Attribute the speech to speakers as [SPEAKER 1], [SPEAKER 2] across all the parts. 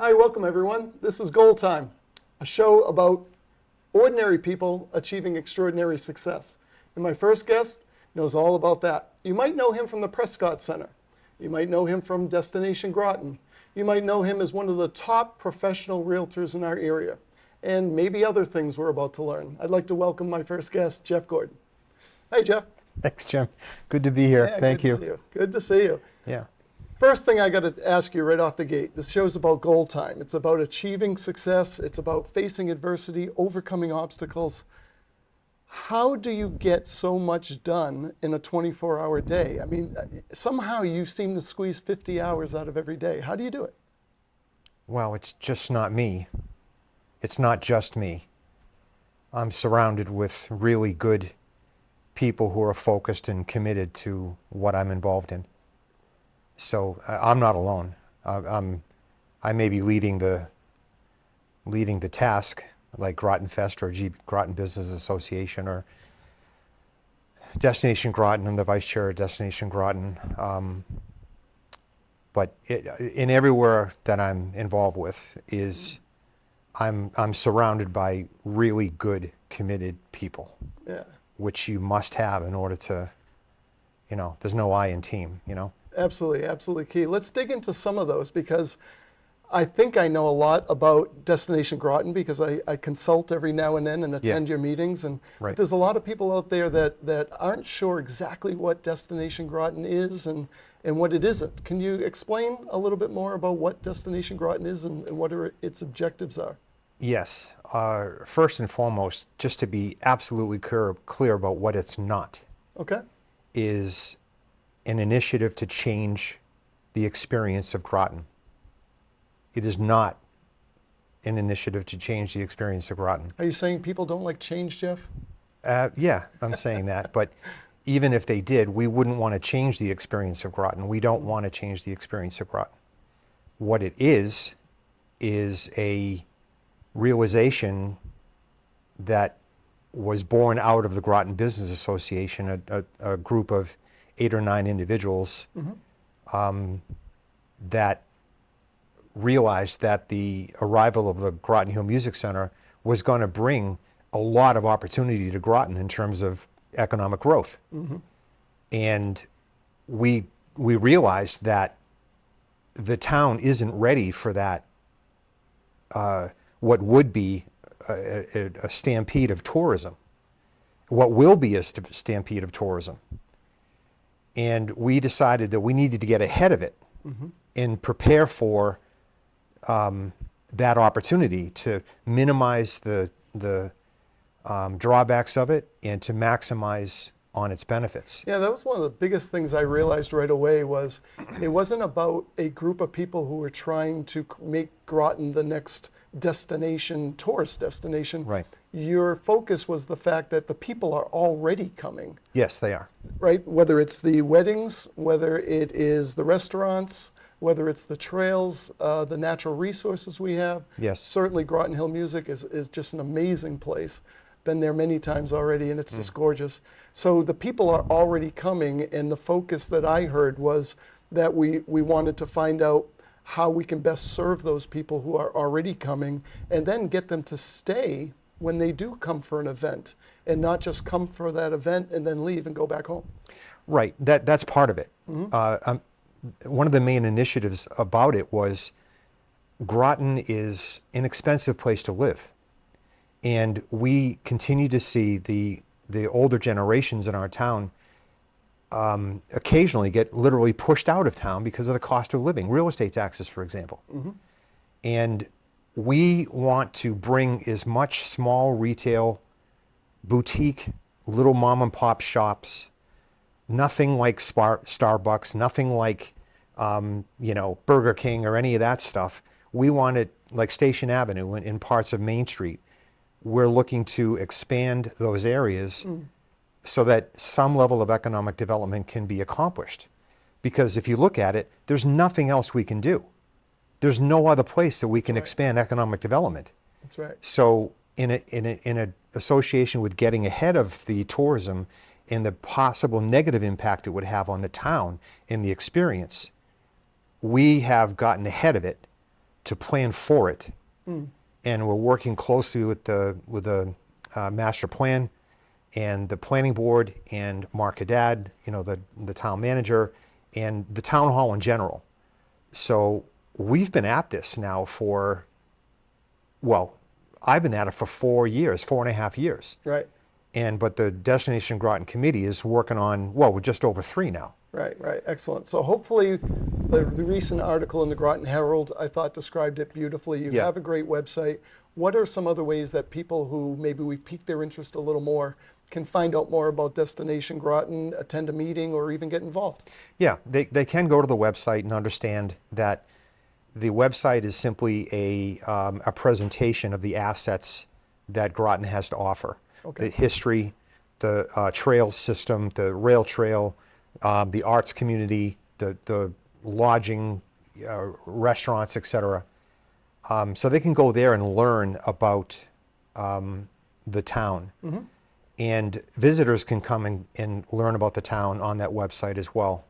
[SPEAKER 1] Hi, welcome everyone. This is GoalTime, a show about ordinary people achieving extraordinary success. And my first guest knows all about that. You might know him from the Prescott Center. You might know him from Destination Groton. You might know him as one of the top professional realtors in our area. And maybe other things we're about to learn. I'd like to welcome my first guest, Jeff Gordon. Hi, Jeff.
[SPEAKER 2] Thanks, Jim. Good to be here.
[SPEAKER 1] Yeah,
[SPEAKER 2] Thank you.
[SPEAKER 1] Good to see you. Good to see you.
[SPEAKER 2] Yeah.
[SPEAKER 1] First thing I got to ask you right off the gate, this show's about goal time. It's about achieving success. It's about facing adversity, overcoming obstacles. How do you get so much done in a 24-hour day? I mean, somehow you seem to squeeze 50 hours out of every day. How do you do it?
[SPEAKER 2] Well, it's just not me. It's not just me. I'm surrounded with really good people who are focused and committed to what I'm involved in. So I'm not alone. I may be leading the task, like Groton Fest or Groton Business Association or Destination Groton. I'm the vice chair of Destination Groton. But in everywhere that I'm involved with I'm surrounded by really good, committed people. Yeah. Which you must have in order to, there's no I in team,
[SPEAKER 1] Absolutely, absolutely key. Let's dig into some of those because I think I know a lot about Destination Groton because I consult every now and then and attend your meetings. And
[SPEAKER 2] right.
[SPEAKER 1] There's a lot of people out there that aren't sure exactly what Destination Groton is and what it isn't. Can you explain a little bit more about what Destination Groton is and what its objectives are?
[SPEAKER 2] Yes. First and foremost, just to be absolutely clear about what it's not,
[SPEAKER 1] okay,
[SPEAKER 2] is an initiative to change the experience of Groton. It is not an initiative to change the experience of Groton.
[SPEAKER 1] Are you saying people don't like change, Jeff?
[SPEAKER 2] Yeah, I'm saying that. But even if they did, we wouldn't want to change the experience of Groton. We don't want to change the experience of Groton. What it is a realization that was born out of the Groton Business Association, a group of 8 or 9 individuals that realized that the arrival of the Groton Hill Music Center was going to bring a lot of opportunity to Groton in terms of economic growth. Mm-hmm. And we realized that the town isn't ready for that, what would be a stampede of tourism, what will be a stampede of tourism. And we decided that we needed to get ahead of it mm-hmm. and prepare for that opportunity to minimize the drawbacks of it and to maximize on its benefits.
[SPEAKER 1] Yeah, that was one of the biggest things I realized right away was it wasn't about a group of people who were trying to make Groton the next destination, tourist destination.
[SPEAKER 2] Right.
[SPEAKER 1] Your focus was the fact that the people are already coming.
[SPEAKER 2] Yes, they are.
[SPEAKER 1] Right? Whether it's the weddings, whether it is the restaurants, whether it's the trails, the natural resources we have.
[SPEAKER 2] Yes.
[SPEAKER 1] Certainly Groton Hill Music is just an amazing place. Been there many times already and it's just gorgeous. So the people are already coming and the focus that I heard was that we wanted to find out how we can best serve those people who are already coming and then get them to stay when they do come for an event and not just come for that event and then leave and go back home.
[SPEAKER 2] Right, that's part of it. Mm-hmm. One of the main initiatives about it was Groton is an expensive place to live. And we continue to see the older generations in our town occasionally get literally pushed out of town because of the cost of living, real estate taxes, for example. Mm-hmm. And we want to bring as much small retail, boutique, little mom and pop shops, nothing like Starbucks, nothing like Burger King or any of that stuff. We want it like Station Avenue in parts of Main Street. We're looking to expand those areas so that some level of economic development can be accomplished. Because if you look at it, there's nothing else we can do. There's no other place that we can expand economic development.
[SPEAKER 1] That's right.
[SPEAKER 2] So in a association with getting ahead of the tourism and the possible negative impact it would have on the town and the experience, we have gotten ahead of it to plan for it. And we're working closely with the master plan and the planning board and Mark Haddad, the town manager, and the town hall in general. So we've been at this now for, well, I've been at it for 4 years, 4.5 years.
[SPEAKER 1] Right.
[SPEAKER 2] But the Destination Groton Committee is working on, well, we're just over 3 now.
[SPEAKER 1] Right, excellent. So hopefully the recent article in the Groton Herald, I thought, described it beautifully. You have a great website. What are some other ways that people who maybe we've piqued their interest a little more can find out more about Destination Groton, attend a meeting, or even get involved?
[SPEAKER 2] Yeah, they can go to the website and understand that the website is simply a presentation of the assets that Groton has to offer.
[SPEAKER 1] Okay.
[SPEAKER 2] The history, the trail system, the rail trail, the arts community, the lodging, restaurants, etc. So they can go there and learn about the town. And visitors can come and learn about the town on that website as well.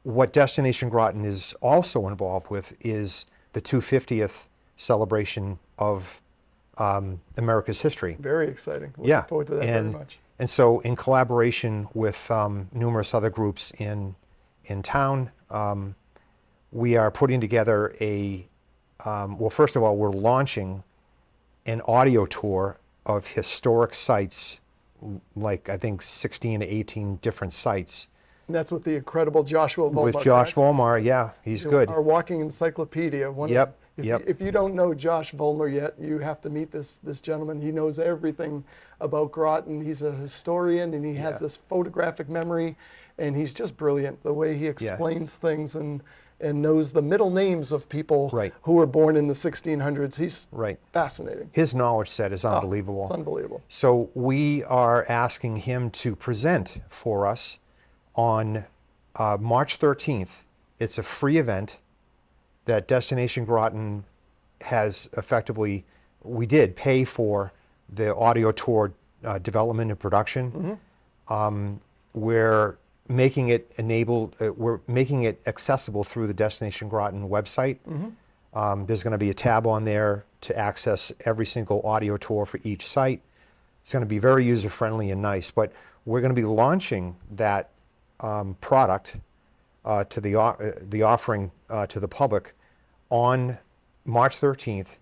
[SPEAKER 2] What Destination Groton is also involved with is the 250th celebration of America's history.
[SPEAKER 1] Very exciting. Looking forward to that very much.
[SPEAKER 2] And so in collaboration with numerous other groups in town, we are putting together well, first of all, we're launching an audio tour of historic sites, like I think 16 to 18 different sites.
[SPEAKER 1] And that's with the incredible Joshua Volmar.
[SPEAKER 2] With Josh Volmar, yeah, he's good.
[SPEAKER 1] Our walking encyclopedia.
[SPEAKER 2] Yep.
[SPEAKER 1] If you don't know Josh Volmar yet, you have to meet this gentleman. He knows everything about Groton. He's a historian, and he has this photographic memory, and he's just brilliant. The way he explains things and knows the middle names of people who were born in the 1600s. He's fascinating.
[SPEAKER 2] His knowledge set is unbelievable.
[SPEAKER 1] It's unbelievable.
[SPEAKER 2] So we are asking him to present for us on March 13th. It's a free event that Destination Groton has effectively, we did pay for the audio tour development and production. We're making it we're making it accessible through the Destination Groton website. There's going to be a tab on there to access every single audio tour for each site. It's going to be very user-friendly and nice, but we're going to be launching that product to the offering to the public on March 13th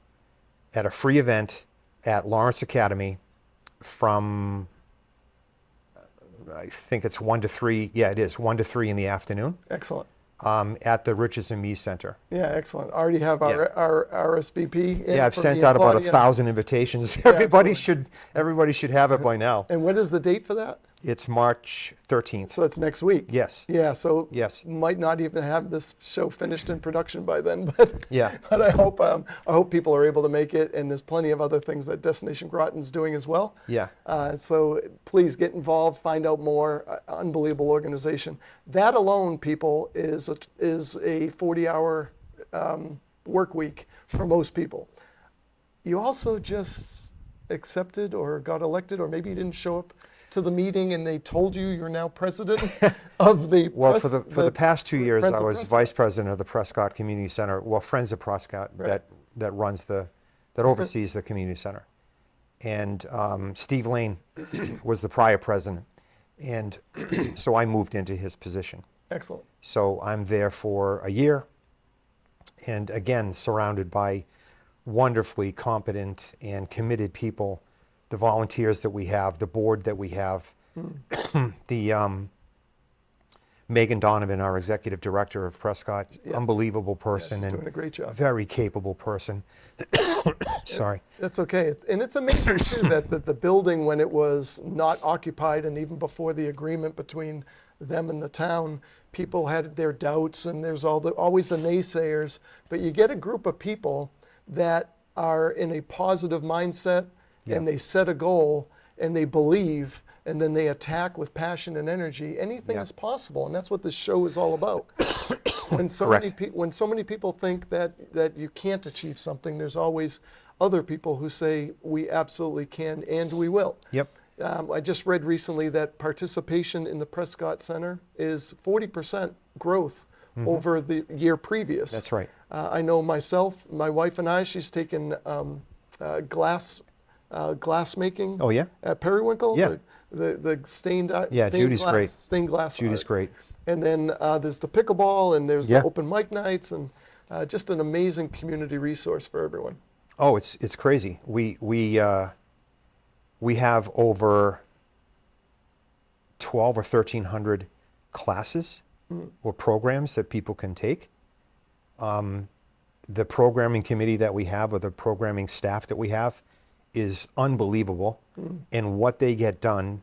[SPEAKER 2] at a free event at Lawrence Academy from, I think it's 1 to 3. Yeah, it is 1 to 3 in the afternoon.
[SPEAKER 1] Excellent.
[SPEAKER 2] At the Riches and Me Center.
[SPEAKER 1] Yeah, excellent. Already have our RSVP.
[SPEAKER 2] Yeah, I've sent out about 1,000 invitations. Everybody should have it by now.
[SPEAKER 1] And when is the date for that?
[SPEAKER 2] It's March 13th.
[SPEAKER 1] So it's next week.
[SPEAKER 2] Yes.
[SPEAKER 1] Yeah. So might not even have this show finished in production by then, but But I hope people are able to make it, and there's plenty of other things that Destination Groton's doing as well.
[SPEAKER 2] Yeah.
[SPEAKER 1] So please get involved, find out more. Unbelievable organization. That alone, people, is a 40-hour work week for most people. You also just accepted or got elected, or maybe you didn't show up to the meeting and they told you you're now president of the
[SPEAKER 2] Well, for the past 2 years, I was vice president of the Prescott Community Center. Well, Friends of Prescott, that runs that oversees the community center. And Steve Lane was the prior president, and so I moved into his position.
[SPEAKER 1] Excellent.
[SPEAKER 2] So I'm there for a year, and again surrounded by wonderfully competent and committed people. The volunteers that we have, the board that we have, the Megan Donovan, our executive director of Prescott, unbelievable person
[SPEAKER 1] she's doing a great job.
[SPEAKER 2] Very capable person. Sorry.
[SPEAKER 1] That's okay. And it's amazing too that the building, when it was not occupied, and even before the agreement between them and the town, people had their doubts, and there's always the naysayers. But you get a group of people that are in a positive mindset, and they set a goal, and they believe, and then they attack with passion and energy. Anything is possible, and that's what this show is all about. When so many people think that you can't achieve something, there's always other people who say we absolutely can and we will.
[SPEAKER 2] Yep.
[SPEAKER 1] I just read recently that participation in the Prescott Center is 40% growth over the year previous.
[SPEAKER 2] That's right.
[SPEAKER 1] I know myself, my wife and I, she's taken glass making.
[SPEAKER 2] Oh, yeah?
[SPEAKER 1] At Periwinkle.
[SPEAKER 2] Yeah.
[SPEAKER 1] The stained
[SPEAKER 2] Judy's
[SPEAKER 1] glass,
[SPEAKER 2] great.
[SPEAKER 1] stained glass.
[SPEAKER 2] Judy's
[SPEAKER 1] art.
[SPEAKER 2] great.
[SPEAKER 1] And then there's the pickleball, and there's
[SPEAKER 2] Yeah.
[SPEAKER 1] the open mic nights, and just an amazing community resource for everyone.
[SPEAKER 2] Oh, it's crazy. We have over 12 or 1,300 classes or programs that people can take. The programming committee that we have, or the programming staff that we have, is unbelievable. And what they get done,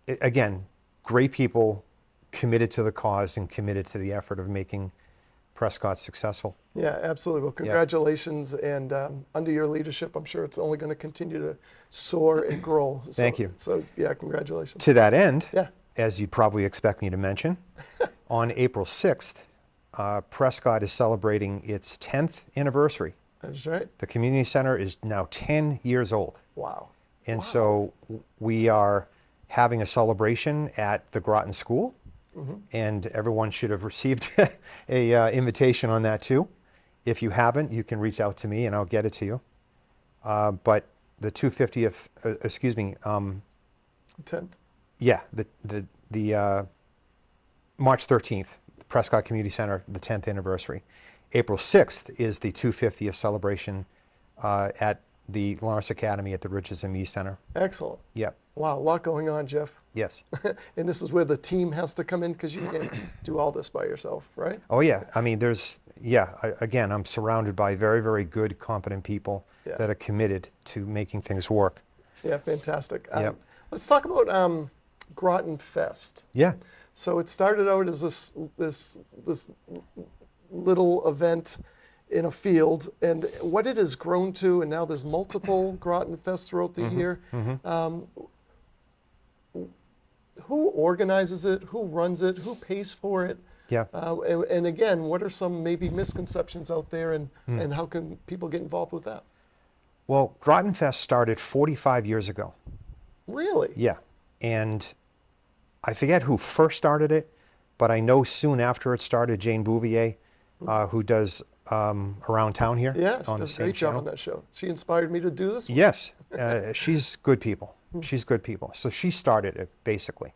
[SPEAKER 2] again, great people committed to the cause and committed to the effort of making Prescott successful.
[SPEAKER 1] Yeah, absolutely. Well, congratulations, and under your leadership, I'm sure it's only going to continue to soar and grow.
[SPEAKER 2] Thank you.
[SPEAKER 1] So, yeah, congratulations.
[SPEAKER 2] To that end,
[SPEAKER 1] Yeah.
[SPEAKER 2] as you'd probably expect me to mention, on April 6th, Prescott is celebrating its 10th anniversary.
[SPEAKER 1] That's right.
[SPEAKER 2] The community center is now 10 years old.
[SPEAKER 1] Wow.
[SPEAKER 2] And so we are having a celebration at the Groton School, and everyone should have received a invitation on that too. If you haven't, you can reach out to me and I'll get it to you. But the 250th, excuse me,
[SPEAKER 1] 10th.
[SPEAKER 2] yeah, the March 13th, Prescott Community Center, the 10th anniversary. April 6th is the 250th celebration at the Lawrence Academy at the Riches and Me Center.
[SPEAKER 1] Excellent.
[SPEAKER 2] Yep.
[SPEAKER 1] Wow, a lot going on, Jeff.
[SPEAKER 2] Yes.
[SPEAKER 1] And this is where the team has to come in, because you can't do all this by yourself, right?
[SPEAKER 2] Oh yeah. I mean, again, I'm surrounded by very, very good, competent people
[SPEAKER 1] Yeah.
[SPEAKER 2] that are committed to making things work.
[SPEAKER 1] Yeah, fantastic.
[SPEAKER 2] Yep.
[SPEAKER 1] Let's talk about Groton Fest.
[SPEAKER 2] Yeah.
[SPEAKER 1] So it started out as this little event in a field, and what it has grown to, and now there's multiple Groton Fests throughout the year. Who organizes it? Who runs it? Who pays for it?
[SPEAKER 2] Yeah.
[SPEAKER 1] And again, what are some maybe misconceptions out there, and how can people get involved with that?
[SPEAKER 2] Well, Groton Fest started 45 years ago.
[SPEAKER 1] Really?
[SPEAKER 2] Yeah. And I forget who first started it, but I know soon after it started, Jane Bouvier, who does Around Town here
[SPEAKER 1] Yeah, she
[SPEAKER 2] on the
[SPEAKER 1] does a
[SPEAKER 2] same
[SPEAKER 1] great job
[SPEAKER 2] channel.
[SPEAKER 1] on that show. She inspired me to do this one.
[SPEAKER 2] Yes, she's good people. She's good people. So she started it, basically.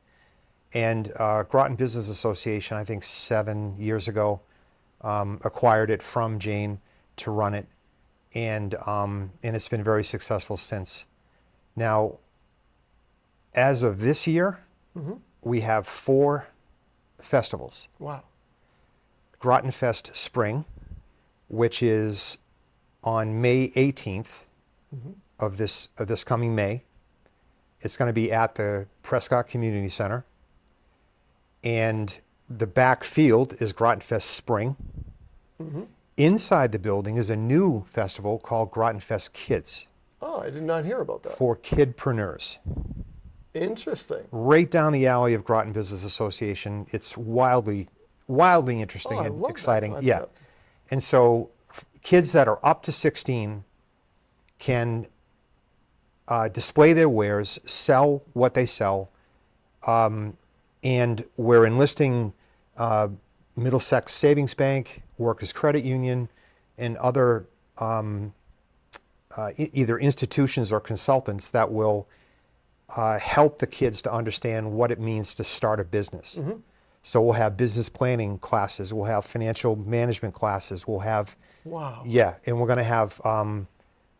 [SPEAKER 2] And Groton Business Association, I think 7 years ago, acquired it from Jane to run it. And it's been very successful since. Now, as of this year, we have 4 festivals.
[SPEAKER 1] Wow.
[SPEAKER 2] Groton Fest Spring, which is on May 18th of this coming May. It's going to be at the Prescott Community Center. And the back field is Groton Fest Spring. Inside the building is a new festival called Groton Fest Kids
[SPEAKER 1] Oh, I did not hear about that.
[SPEAKER 2] for kidpreneurs.
[SPEAKER 1] Interesting.
[SPEAKER 2] Right down the alley of Groton Business Association. It's wildly interesting
[SPEAKER 1] Oh, I
[SPEAKER 2] and
[SPEAKER 1] love
[SPEAKER 2] exciting.
[SPEAKER 1] that
[SPEAKER 2] Yeah.
[SPEAKER 1] concept.
[SPEAKER 2] And so kids that are up to 16 can display their wares, sell what they sell, and we're enlisting Middlesex Savings Bank, Workers Credit Union, and other either institutions or consultants that will help the kids to understand what it means to start a business. So we'll have business planning classes, we'll have financial management classes, we'll have,
[SPEAKER 1] Wow.
[SPEAKER 2] yeah, and we're going to have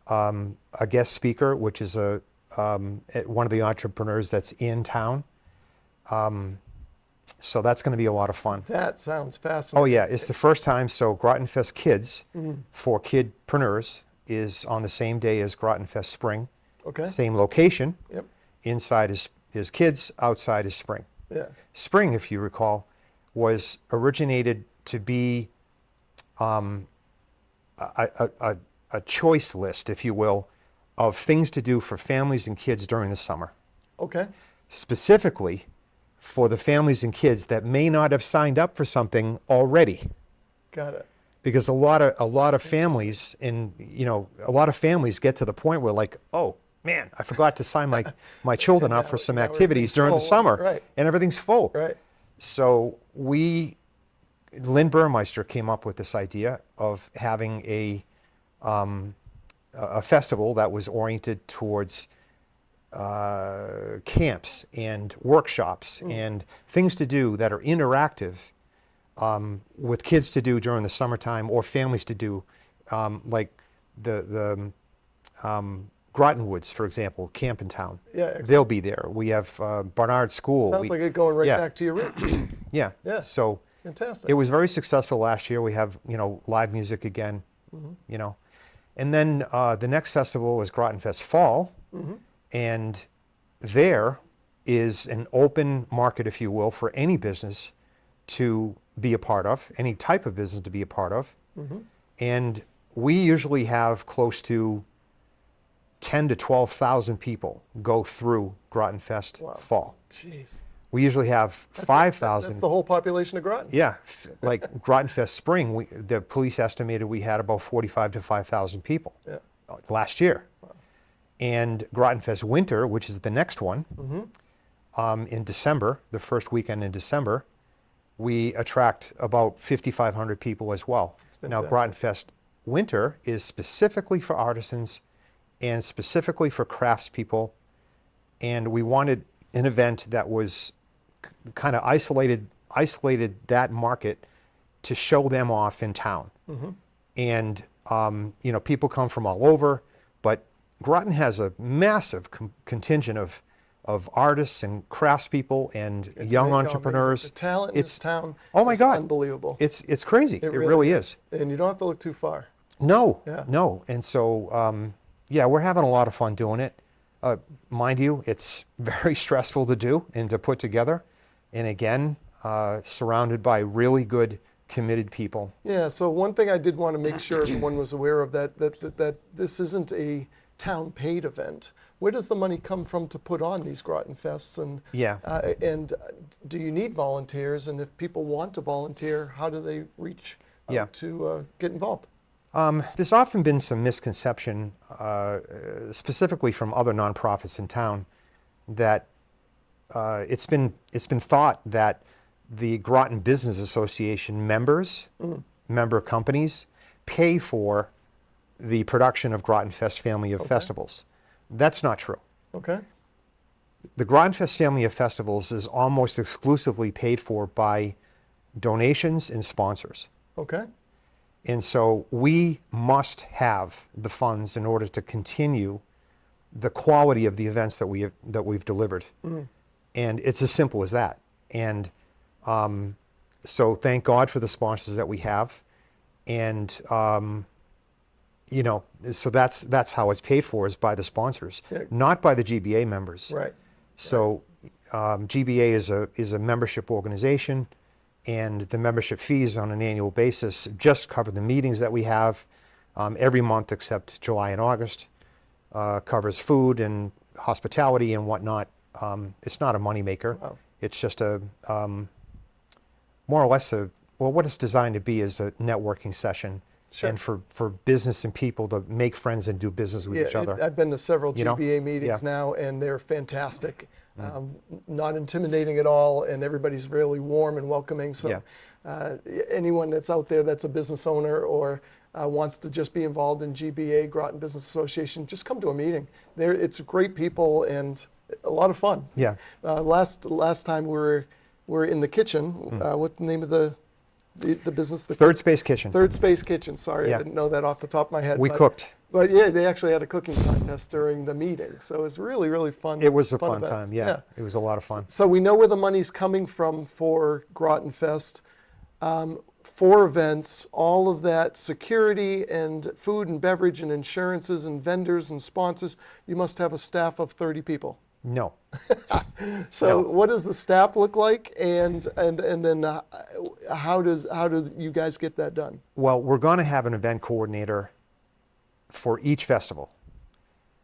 [SPEAKER 2] a guest speaker, which is one of the entrepreneurs that's in town. So that's going to be a lot of fun.
[SPEAKER 1] That sounds fascinating.
[SPEAKER 2] Oh yeah, it's the first time. So Groton Fest Kids for kidpreneurs is on the same day as Groton Fest Spring.
[SPEAKER 1] Okay.
[SPEAKER 2] Same location.
[SPEAKER 1] Yep.
[SPEAKER 2] Inside is kids, outside is spring.
[SPEAKER 1] Yeah.
[SPEAKER 2] Spring, if you recall, was originated to be a choice list, if you will, of things to do for families and kids during the summer.
[SPEAKER 1] Okay.
[SPEAKER 2] Specifically for the families and kids that may not have signed up for something already.
[SPEAKER 1] Got it.
[SPEAKER 2] Because a lot of families get to the point where like, oh man, I forgot to sign my children up for some
[SPEAKER 1] now
[SPEAKER 2] activities
[SPEAKER 1] everything's
[SPEAKER 2] during the
[SPEAKER 1] full,
[SPEAKER 2] summer,
[SPEAKER 1] right.
[SPEAKER 2] and everything's full.
[SPEAKER 1] Right.
[SPEAKER 2] So we Lynn Burmeister came up with this idea of having a festival that was oriented towards camps and workshops and things to do that are interactive with kids to do during the summertime or families to do, like the Groton Woods, for example, camp in town.
[SPEAKER 1] Yeah, excellent.
[SPEAKER 2] They'll be there. We have Barnard School.
[SPEAKER 1] Sounds like it going right
[SPEAKER 2] yeah.
[SPEAKER 1] back to your roots.
[SPEAKER 2] Yeah.
[SPEAKER 1] Yeah.
[SPEAKER 2] So
[SPEAKER 1] Fantastic.
[SPEAKER 2] it was very successful last year. We have, live music again, And then the next festival is Groton Fest Fall. And there is an open market, if you will, for any business to be a part of, any type of business to be a part of. And we usually have close to 10 to 12,000 people go through Groton Fest Fall.
[SPEAKER 1] Jeez.
[SPEAKER 2] We usually have 5,000.
[SPEAKER 1] That's the whole population of Groton.
[SPEAKER 2] Yeah, like Groton Fest Spring, the police estimated we had about 45 to 5,000 people last year. And Groton Fest Winter, which is the next one, in December, the first weekend in December, we attract about 5,500 people as well. Now, Groton Fest Winter is specifically for artisans and specifically for craftspeople, and we wanted an event that was kind of isolated that market to show them off in town. And people come from all over, but Groton has a massive contingent of artists and craftspeople and young entrepreneurs.
[SPEAKER 1] The talent in this town
[SPEAKER 2] is
[SPEAKER 1] unbelievable.
[SPEAKER 2] It's crazy. It really is.
[SPEAKER 1] And you don't have to look too far.
[SPEAKER 2] No. And so, we're having a lot of fun doing it. Mind you, it's very stressful to do and to put together. And again, surrounded by really good, committed people.
[SPEAKER 1] Yeah, so one thing I did want to make sure everyone was aware of, that this isn't a town-paid event. Where does the money come from to put on these Groton Fests? And do you need volunteers? And if people want to volunteer, how do they reach out to get involved?
[SPEAKER 2] There's often been some misconception, specifically from other nonprofits in town, that it's been thought that the Groton Business Association members, member companies, pay for the production of Groton Fest family of festivals. That's not true.
[SPEAKER 1] Okay.
[SPEAKER 2] The Groton Fest family of festivals is almost exclusively paid for by donations and sponsors.
[SPEAKER 1] Okay.
[SPEAKER 2] And so we must have the funds in order to continue the quality of the events that we've delivered. And it's as simple as that. And so thank God for the sponsors that we have. And so that's how it's paid for, is by the sponsors, not by the GBA members.
[SPEAKER 1] Right.
[SPEAKER 2] So GBA is a membership organization, and the membership fees on an annual basis just cover the meetings that we have every month except July and August. Covers food and hospitality and whatnot. It's not a moneymaker.
[SPEAKER 1] Wow.
[SPEAKER 2] It's just a more or less what it's designed to be is a networking session.
[SPEAKER 1] Sure.
[SPEAKER 2] And for business and people to make friends and do business with each other.
[SPEAKER 1] I've been to several GBA meetings now, and they're fantastic. Not intimidating at all, and everybody's really warm and welcoming. So anyone that's out there that's a business owner or wants to just be involved in GBA, Groton Business Association, just come to a meeting. It's great people and a lot of fun.
[SPEAKER 2] Yeah.
[SPEAKER 1] Last time we were in the kitchen. What's the name of the business?
[SPEAKER 2] Third Space Kitchen.
[SPEAKER 1] Third Space Kitchen. Sorry, I didn't know that off the top of my head.
[SPEAKER 2] We cooked.
[SPEAKER 1] But yeah, they actually had a cooking contest during the meeting. So it was really, really fun.
[SPEAKER 2] It was a fun
[SPEAKER 1] events.
[SPEAKER 2] time, yeah. It was a lot of fun.
[SPEAKER 1] So we know where the money's coming from for Groton Fest. 4 events, all of that security and food and beverage and insurances and vendors and sponsors. You must have a staff of 30 people.
[SPEAKER 2] No.
[SPEAKER 1] So what does the staff look like, and then how do you guys get that done?
[SPEAKER 2] Well, we're going to have an event coordinator for each festival,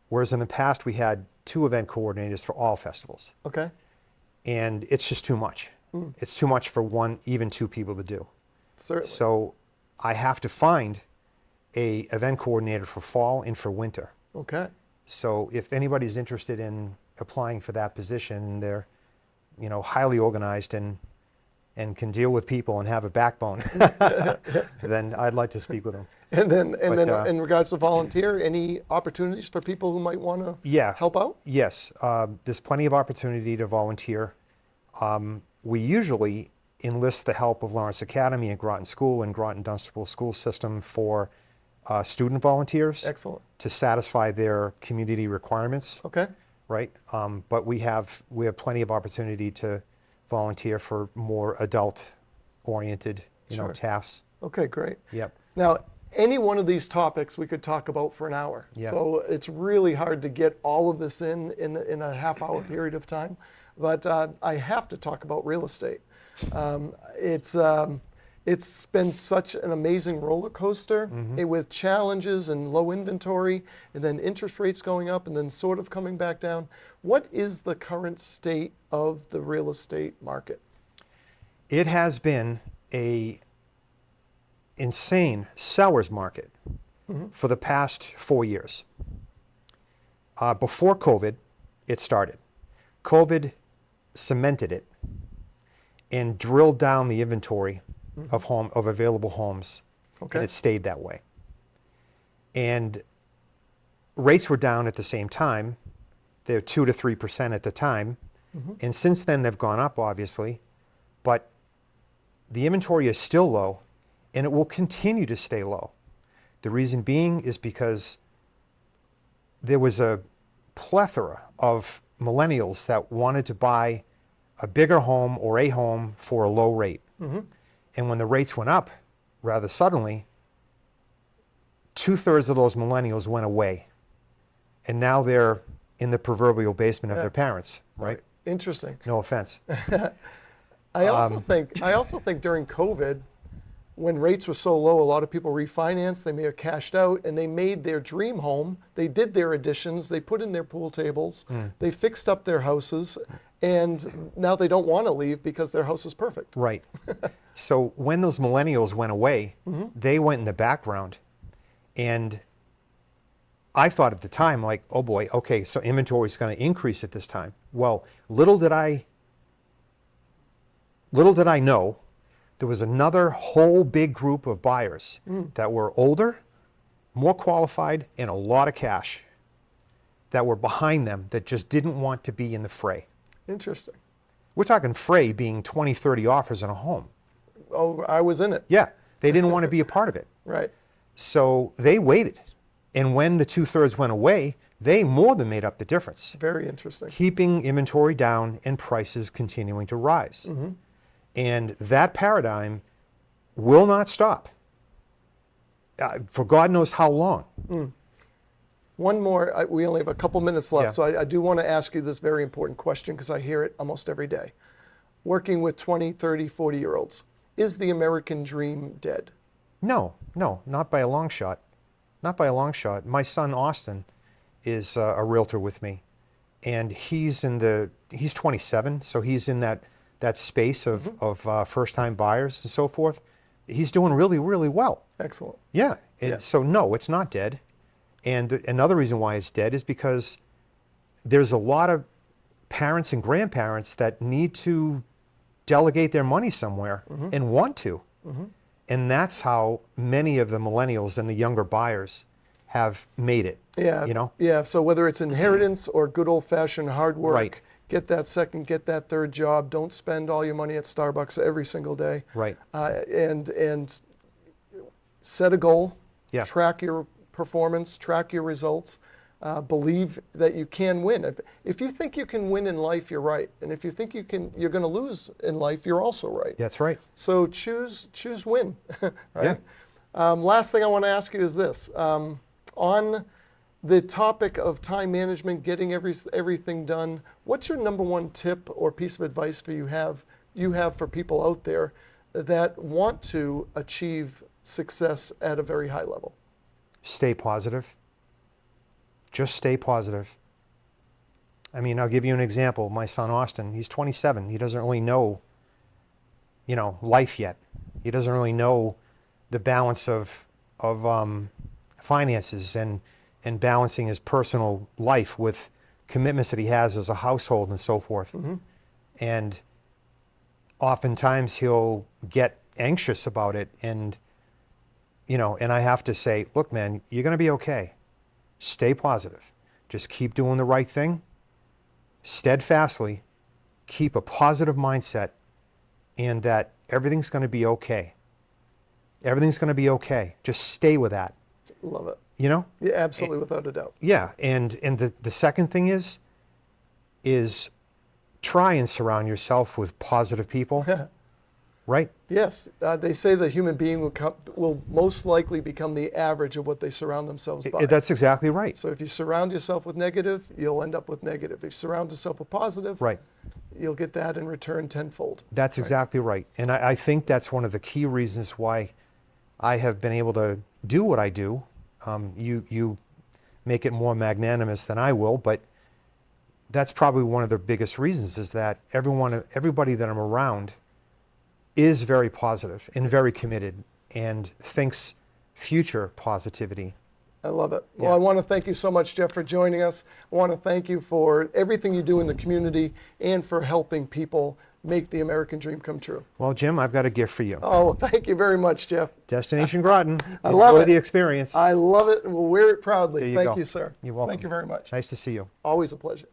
[SPEAKER 2] whereas in the past we had 2 event coordinators for all festivals.
[SPEAKER 1] Okay.
[SPEAKER 2] And it's just too much. It's too much for 1, even 2 people to do.
[SPEAKER 1] Certainly.
[SPEAKER 2] So I have to find a event coordinator for fall and for winter.
[SPEAKER 1] Okay.
[SPEAKER 2] So if anybody's interested in applying for that position, they're, highly organized and and can deal with people and have a backbone, then I'd like to speak with them.
[SPEAKER 1] And then
[SPEAKER 2] But,
[SPEAKER 1] in regards to volunteer, any opportunities for people who might want to
[SPEAKER 2] Yeah.
[SPEAKER 1] help out?
[SPEAKER 2] Yes, there's plenty of opportunity to volunteer. We usually enlist the help of Lawrence Academy and Groton School and Groton Dunstable School System for student volunteers
[SPEAKER 1] Excellent.
[SPEAKER 2] to satisfy their community requirements,
[SPEAKER 1] Okay.
[SPEAKER 2] right? But we have plenty of opportunity to volunteer for more adult-oriented,
[SPEAKER 1] Sure.
[SPEAKER 2] tasks.
[SPEAKER 1] Okay, great.
[SPEAKER 2] Yep.
[SPEAKER 1] Now, any one of these topics we could talk about for an hour.
[SPEAKER 2] Yeah.
[SPEAKER 1] So it's really hard to get all of this in a half-hour period of time. But I have to talk about real estate. It's been such an amazing roller coaster with challenges and low inventory, and then interest rates going up, and then sort of coming back down. What is the current state of the real estate market?
[SPEAKER 2] It has been a insane seller's market for the past 4 years. Before COVID, it started. COVID cemented it and drilled down the inventory of available homes,
[SPEAKER 1] Okay.
[SPEAKER 2] and it stayed that way. And rates were down at the same time. They're 2 to 3% at the time, and since then they've gone up, obviously. But the inventory is still low, and it will continue to stay low. The reason being is because there was a plethora of millennials that wanted to buy a bigger home or a home for a low rate. And when the rates went up rather suddenly, 2/3 of those millennials went away. And now they're in the proverbial basement of their parents, right?
[SPEAKER 1] Interesting.
[SPEAKER 2] No offense.
[SPEAKER 1] I also think during COVID, when rates were so low, a lot of people refinanced, they may have cashed out, and they made their dream home. They did their additions, they put in their pool tables, they fixed up their houses, and now they don't want to leave because their house is perfect.
[SPEAKER 2] Right. So when those millennials went away, they went in the background. And I thought at the time, like, oh boy, okay, so inventory is going to increase at this time. Well, little did I know, there was another whole big group of buyers that were older, more qualified, and a lot of cash that were behind them that just didn't want to be in the fray.
[SPEAKER 1] Interesting.
[SPEAKER 2] We're talking fray being 20, 30 offers on a home.
[SPEAKER 1] Oh, I was in it.
[SPEAKER 2] Yeah, they didn't want to be a part of it.
[SPEAKER 1] Right.
[SPEAKER 2] So they waited. And when the 2/3 went away, they more than made up the difference,
[SPEAKER 1] Very interesting.
[SPEAKER 2] keeping inventory down and prices continuing to rise. And that paradigm will not stop for God knows how long.
[SPEAKER 1] One more, we only have a couple minutes left,
[SPEAKER 2] Yeah.
[SPEAKER 1] so I do want to ask you this very important question because I hear it almost every day. Working with 20, 30, 40-year-olds, is the American dream dead?
[SPEAKER 2] No, not by a long shot. Not by a long shot. My son Austin is a realtor with me, and he's 27, so he's in that space of first-time buyers and so forth. He's doing really, really well.
[SPEAKER 1] Excellent.
[SPEAKER 2] Yeah.
[SPEAKER 1] Yeah.
[SPEAKER 2] So no, it's not dead. And another reason why it's dead is because there's a lot of parents and grandparents that need to delegate their money somewhere and want to. And that's how many of the millennials and the younger buyers have made it.
[SPEAKER 1] Yeah.
[SPEAKER 2] You know?
[SPEAKER 1] Yeah. So whether it's inheritance or good old-fashioned hard work,
[SPEAKER 2] Right.
[SPEAKER 1] get that second, get that third job. Don't spend all your money at Starbucks every single day.
[SPEAKER 2] Right.
[SPEAKER 1] And set a goal.
[SPEAKER 2] Yeah.
[SPEAKER 1] Track your performance. Track your results. Believe that you can win. If you think you can win in life, you're right. And if you think you're going to lose in life, you're also right.
[SPEAKER 2] That's right.
[SPEAKER 1] So choose win. Right. Yeah. Last thing I want to ask you is this: on the topic of time management, getting everything done, what's your number one tip or piece of advice you have for people out there that want to achieve success at a very high level?
[SPEAKER 2] Stay positive. Just stay positive. I mean, I'll give you an example. My son Austin, he's 27. He doesn't really know, life yet. He doesn't really know the balance of finances and balancing his personal life with commitments that he has as a household and so forth. And oftentimes he'll get anxious about it, and and I have to say, look, man, you're going to be okay. Stay positive. Just keep doing the right thing steadfastly. Keep a positive mindset, and that everything's going to be okay. Everything's going to be okay. Just stay with that.
[SPEAKER 1] Love it.
[SPEAKER 2] Yeah,
[SPEAKER 1] absolutely, without a doubt.
[SPEAKER 2] Yeah, and the second thing is try and surround yourself with positive people, right?
[SPEAKER 1] Yes, they say the human being will most likely become the average of what they surround themselves by.
[SPEAKER 2] That's exactly right.
[SPEAKER 1] So if you surround yourself with negative, you'll end up with negative. If you surround yourself with positive,
[SPEAKER 2] Right.
[SPEAKER 1] you'll get that in return tenfold.
[SPEAKER 2] That's exactly right. And I think that's one of the key reasons why I have been able to do what I do. You make it more magnanimous than I will, but that's probably one of the biggest reasons, is that everybody that I'm around is very positive and very committed and thinks future positivity.
[SPEAKER 1] I love it.
[SPEAKER 2] Yeah.
[SPEAKER 1] Well, I want to thank you so much, Jeff, for joining us. I want to thank you for everything you do in the community and for helping people make the American dream come true.
[SPEAKER 2] Well, Jim, I've got a gift for you.
[SPEAKER 1] Oh, thank you very much, Jeff.
[SPEAKER 2] Destination Groton.
[SPEAKER 1] I love
[SPEAKER 2] Enjoy
[SPEAKER 1] it.
[SPEAKER 2] the experience.
[SPEAKER 1] I love it, and we'll wear it proudly.
[SPEAKER 2] There you
[SPEAKER 1] Thank
[SPEAKER 2] go.
[SPEAKER 1] you, sir.
[SPEAKER 2] You're welcome.
[SPEAKER 1] Thank you very much.
[SPEAKER 2] Nice to see you.
[SPEAKER 1] Always a pleasure.